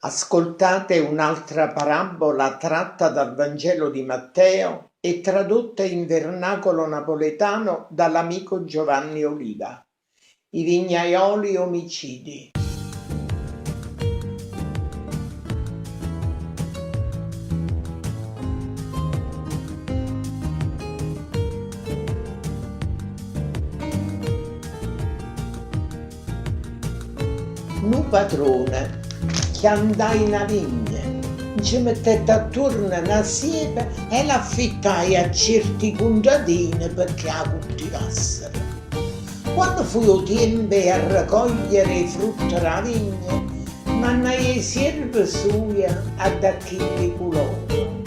Ascoltate un'altra parabola tratta dal Vangelo di Matteo e tradotta in vernacolo napoletano dall'amico Giovanni Oliva. I vignaioli omicidi. Nu padrone che andai in vigna, ci mettette attorno una siepe e l'affittai a certi contadini perché la coltivassero. Quando fu il tempo a raccogliere i frutti della vigna, mannai le sierpe sue ad acchilli culoro.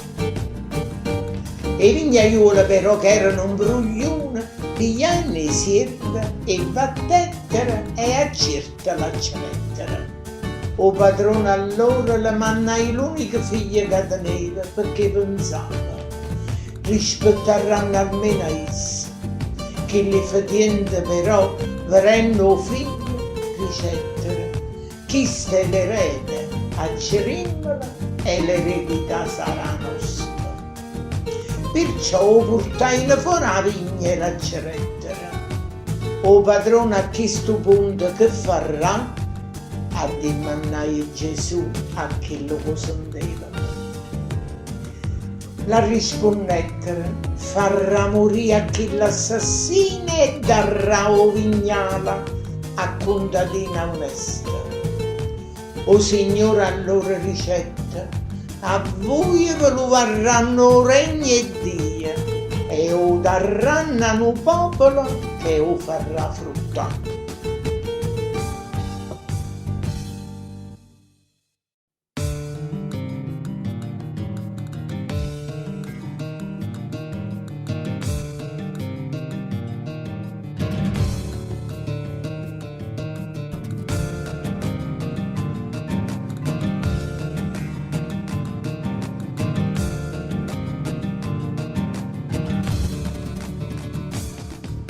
E i vignaioli però che erano un bruglione, pigliarono le sierpe e battettero e a certa la cenettero. O padrone allora le mannai l'unica figlia che teneva perché pensava rispetteranno almeno essa, che le fatiente però verranno figli ricettero, chi ste l'erede accerimmela e l'eredità sarà nostra. Perciò portai fuori la vigna e la cerettera. O padrone a questo punto che farà? Addimannai Gesù a chi lo consenteva. La rispondettero, farà morire a chi l'assassina e darà o vignala a contadina onesta. O Signore allora ricetta, a voi ve lo varranno regno e Dio e o darranno a un popolo che o farà fruttare.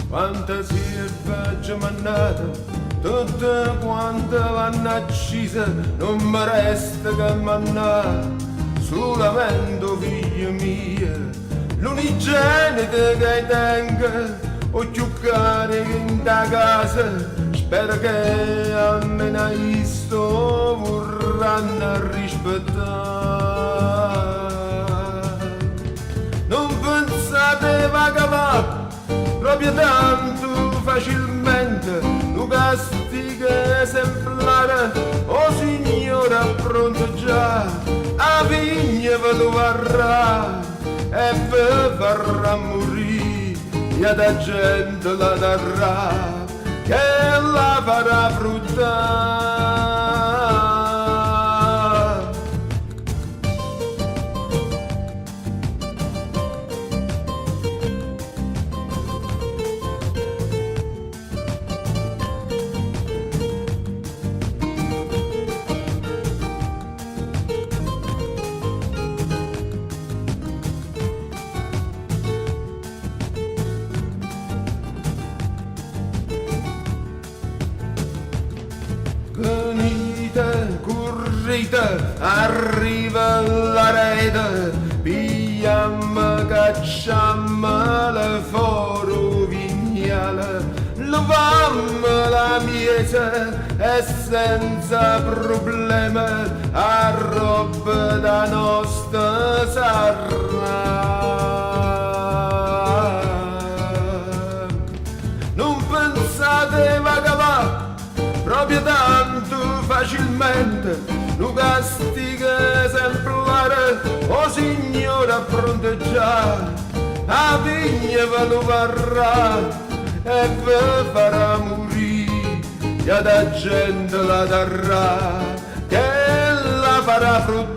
Quanta sierpe mannata, tutte quante vanno accise, non mi resta che mannare, solamente figlio mio, l'unigenite che tengo, o più cari in da casa, spero che almeno questo vorranno rispettare. Non pensate va proprio tanto facilmente lo castigo esemplare, o Signore pronto già a vigna ve lo varrà e ve farà morire e da gente la darà che la farà fruttare. Venite, correte, arriva la rete, pigliamo, cacciamo le foro vignale, leviamo la miese e senza problema a roba da nostra sarà. Non pensate va proprio tanto facilmente lo castigo esemplare, o Signore pronto già a vigna ve lo varrà e ve farà morire e da gente la darà che la farà fruttare.